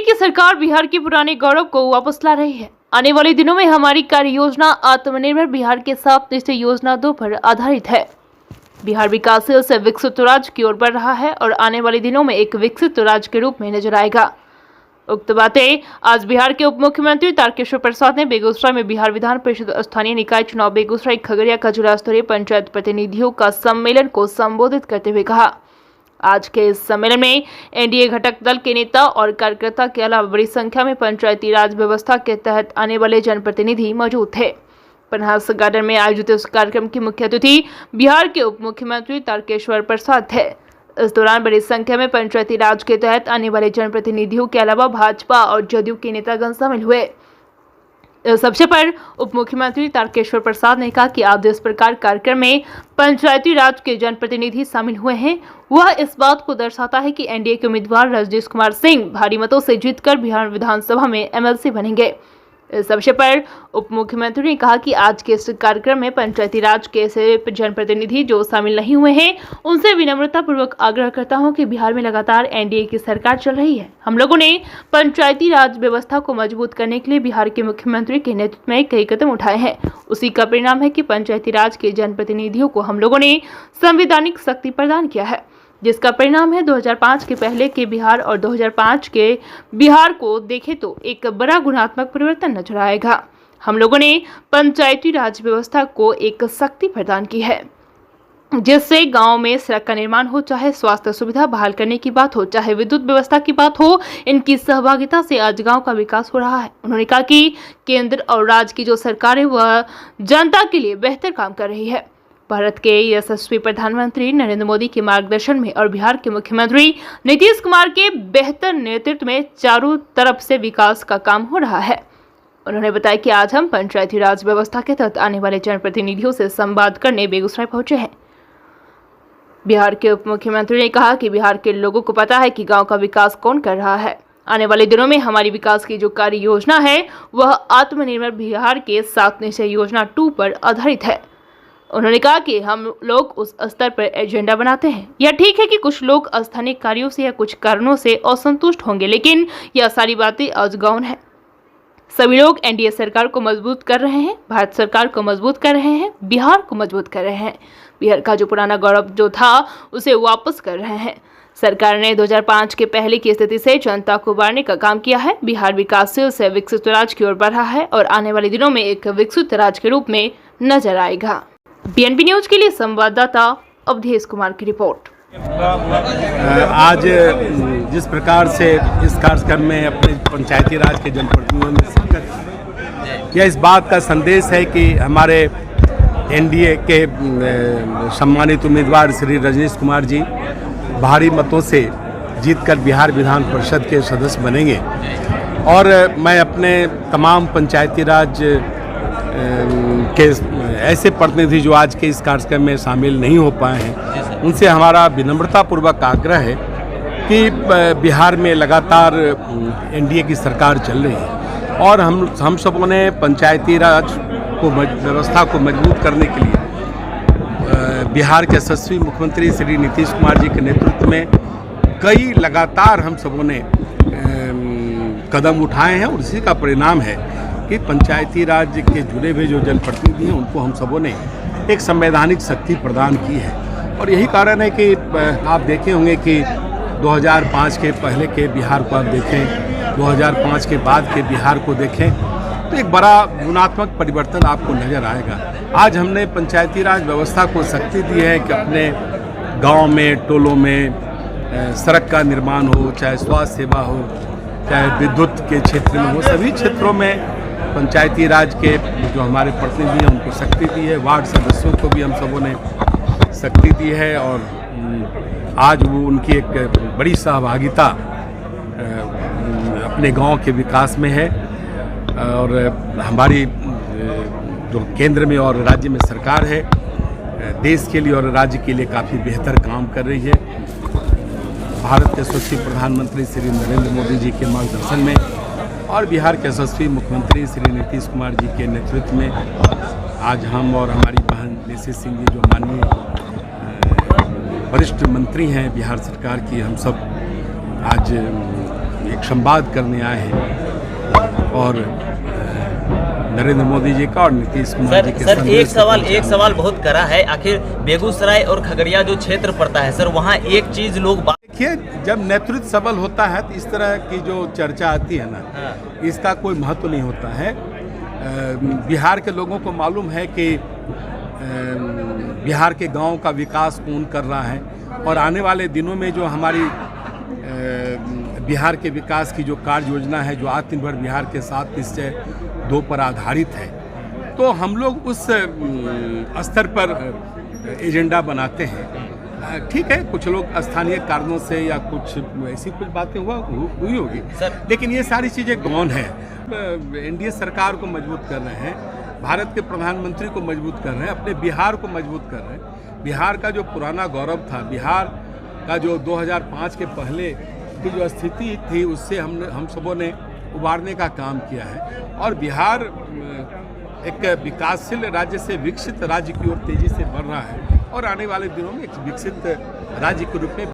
की सरकार बिहार की पुराने गौरव को वापस ला रही है। आने वाले दिनों में हमारी कार्य योजना आत्मनिर्भर बिहार के 7 निश्चय योजना 2 पर आधारित है। बिहार विकासशील से विकसित राज्य की ओर बढ़ रहा है और आने वाले दिनों में एक विकसित राज्य के रूप में नजर आएगा। उक्त बातें आज बिहार के उप मुख्यमंत्री तारकेश्वर प्रसाद ने बेगूसराय में बिहार विधान परिषद स्थानीय निकाय चुनाव बेगूसराय खगड़िया का जिला स्तरीय पंचायत प्रतिनिधियों का सम्मेलन को संबोधित करते हुए कहा। आज के इस सम्मेलन में एनडीए घटक दल के नेता और कार्यकर्ता के अलावा बड़ी संख्या में पंचायती राज व्यवस्था के तहत आने वाले जनप्रतिनिधि मौजूद थे। पन्हास गार्डन में आयोजित इस कार्यक्रम की मुख्य अतिथि बिहार के उप मुख्यमंत्री तारकेश्वर प्रसाद थे। इस दौरान बड़ी संख्या में पंचायती राज के तहत आने वाले जनप्रतिनिधियों के अलावा भाजपा और जदयू के नेतागण शामिल हुए। इस अवसर पर उप मुख्यमंत्री तारकेश्वर प्रसाद ने कहा कि आज इस प्रकार कार्यक्रम में पंचायती राज के जनप्रतिनिधि शामिल हुए हैं, वह इस बात को दर्शाता है कि एनडीए के उम्मीदवार रजनीश कुमार सिंह भारी मतों से जीतकर बिहार विधानसभा में एमएलसी बनेंगे। इस अवसर पर उप मुख्यमंत्री ने कहा कि आज के इस कार्यक्रम में पंचायती राज के ऐसे जनप्रतिनिधि जो शामिल नहीं हुए हैं, उनसे विनम्रता पूर्वक आग्रह करता हूं कि बिहार में लगातार एनडीए की सरकार चल रही है। हम लोगों ने पंचायती राज व्यवस्था को मजबूत करने के लिए बिहार के मुख्यमंत्री के नेतृत्व में कई कदम उठाए हैं। उसी का परिणाम है कि पंचायती राज के जनप्रतिनिधियों को हम लोगों ने संवैधानिक शक्ति प्रदान किया है, जिसका परिणाम है 2005 के पहले के बिहार और 2005 के बिहार को देखें तो एक बड़ा गुणात्मक परिवर्तन नजर आएगा। हम लोगों ने पंचायती राज व्यवस्था को एक शक्ति प्रदान की है, जिससे गांव में सड़क का निर्माण हो, चाहे स्वास्थ्य सुविधा बहाल करने की बात हो, चाहे विद्युत व्यवस्था की बात हो, इनकी सहभागिता से आज गांव का विकास हो रहा है। उन्होंने कहा कि केंद्र और राज्य की जो सरकार है वह जनता के लिए बेहतर काम कर रही है। भारत के यशस्वी प्रधानमंत्री नरेंद्र मोदी के मार्गदर्शन में और बिहार के मुख्यमंत्री नीतीश कुमार के बेहतर नेतृत्व में चारों तरफ से विकास का काम हो रहा है। उन्होंने बताया कि आज हम पंचायती राज व्यवस्था के तहत आने वाले जनप्रतिनिधियों से संवाद करने बेगूसराय पहुंचे हैं। बिहार के उप मुख्यमंत्री ने कहा कि बिहार के लोगों को पता है कि गांव का विकास कौन कर रहा है। आने वाले दिनों में हमारी विकास की जो कार्य योजना है वह आत्मनिर्भर बिहार के 7 निश्चय योजना 2 पर आधारित है। उन्होंने कहा कि हम लोग उस स्तर पर एजेंडा बनाते हैं। यह ठीक है कि कुछ लोग स्थानीय कार्यों से या कुछ कारणों से असंतुष्ट होंगे, लेकिन यह सारी बातें आज गौण है। सभी लोग एनडीए सरकार को मजबूत कर रहे हैं, भारत सरकार को मजबूत कर रहे हैं, बिहार को मजबूत कर रहे हैं। बिहार का जो पुराना गौरव जो था उसे वापस कर रहे हैं। सरकार ने 2005 के पहले की स्थिति से जनता को उबारने का काम किया है। बिहार विकासशील से विकसित राज्य की ओर बढ़ रहा है और आने वाले दिनों में एक विकसित राज्य के रूप में नजर आएगा। बीएनपी न्यूज के लिए संवाददाता अवधेश कुमार की रिपोर्ट। आज जिस प्रकार से इस कार्यक्रम में अपने पंचायती राज के जनप्रतिनिधियों ने शिरकत की, यह इस बात का संदेश है कि हमारे एनडीए के सम्मानित उम्मीदवार श्री रजनीश कुमार जी भारी मतों से जीतकर बिहार विधान परिषद के सदस्य बनेंगे। और मैं अपने तमाम पंचायती राज के ऐसे प्रतिनिधि जो आज के इस कार्यक्रम में शामिल नहीं हो पाए हैं, उनसे हमारा विनम्रतापूर्वक आग्रह है कि बिहार में लगातार एनडीए की सरकार चल रही है और हम सबों ने पंचायती राज को व्यवस्था को मजबूत करने के लिए बिहार के यशस्वी मुख्यमंत्री श्री नीतीश कुमार जी के नेतृत्व में कई लगातार हम सबों ने कदम उठाए हैं और इसी का परिणाम है कि पंचायती राज के जुड़े हुए जो जनप्रतिनिधि हैं उनको हम सबों ने एक संवैधानिक शक्ति प्रदान की है। और यही कारण है कि आप देखे होंगे कि 2005 के पहले के बिहार को आप देखें, 2005 के बाद के बिहार को देखें तो एक बड़ा गुणात्मक परिवर्तन आपको नज़र आएगा। आज हमने पंचायती राज व्यवस्था को शक्ति दी है कि अपने गाँव में, टोलों में सड़क का निर्माण हो, चाहे स्वास्थ्य सेवा हो, चाहे विद्युत के क्षेत्र में हो, सभी क्षेत्रों में पंचायती राज के जो हमारे प्रतिनिधि हैं उनको शक्ति दी है। वार्ड सदस्यों को भी हम सबों ने शक्ति दी है और आज वो उनकी एक बड़ी सहभागिता अपने गांव के विकास में है। और हमारी जो केंद्र में और राज्य में सरकार है देश के लिए और राज्य के लिए काफ़ी बेहतर काम कर रही है। भारत के यशस्वी प्रधानमंत्री श्री नरेंद्र मोदी जी के मार्गदर्शन में और बिहार के यशस्वी मुख्यमंत्री श्री नीतीश कुमार जी के नेतृत्व में आज हम और हमारी बहन लेसी सिंह जी जो माननीय वरिष्ठ मंत्री हैं बिहार सरकार की, हम सब आज एक संवाद करने आए हैं और नरेंद्र मोदी जी का और नीतीश कुमार जी के सर संदेश एक सवाल बहुत कड़ा है। आखिर बेगूसराय और खगड़िया जो क्षेत्र पड़ता है सर, वहाँ एक चीज लोग देखिए, जब नेतृत्व सबल होता है तो इस तरह की जो चर्चा आती है ना, इसका कोई महत्व नहीं होता है। बिहार के लोगों को मालूम है कि बिहार के गांव का विकास कौन कर रहा है और आने वाले दिनों में जो हमारी बिहार के विकास की जो कार्य योजना है, जो आत्मनिर्भर बिहार के 7 निश्चय 2 पर आधारित है, तो हम लोग उस स्तर पर एजेंडा बनाते हैं। ठीक है, कुछ लोग स्थानीय कारणों से या कुछ ऐसी कुछ बातें हुई होगी, लेकिन ये सारी चीज़ें गौण है। एनडीए सरकार को मजबूत कर रहे हैं, भारत के प्रधानमंत्री को मजबूत कर रहे हैं, अपने बिहार को मजबूत कर रहे हैं। बिहार का जो पुराना गौरव था, बिहार का जो 2005 के पहले की जो स्थिति थी, उससे हम सबों ने उबारने का काम किया है और बिहार एक विकासशील राज्य से विकसित राज्य की ओर तेजी से बढ़ रहा है और आने वाले दिनों में एक विकसित राज्य के रूप में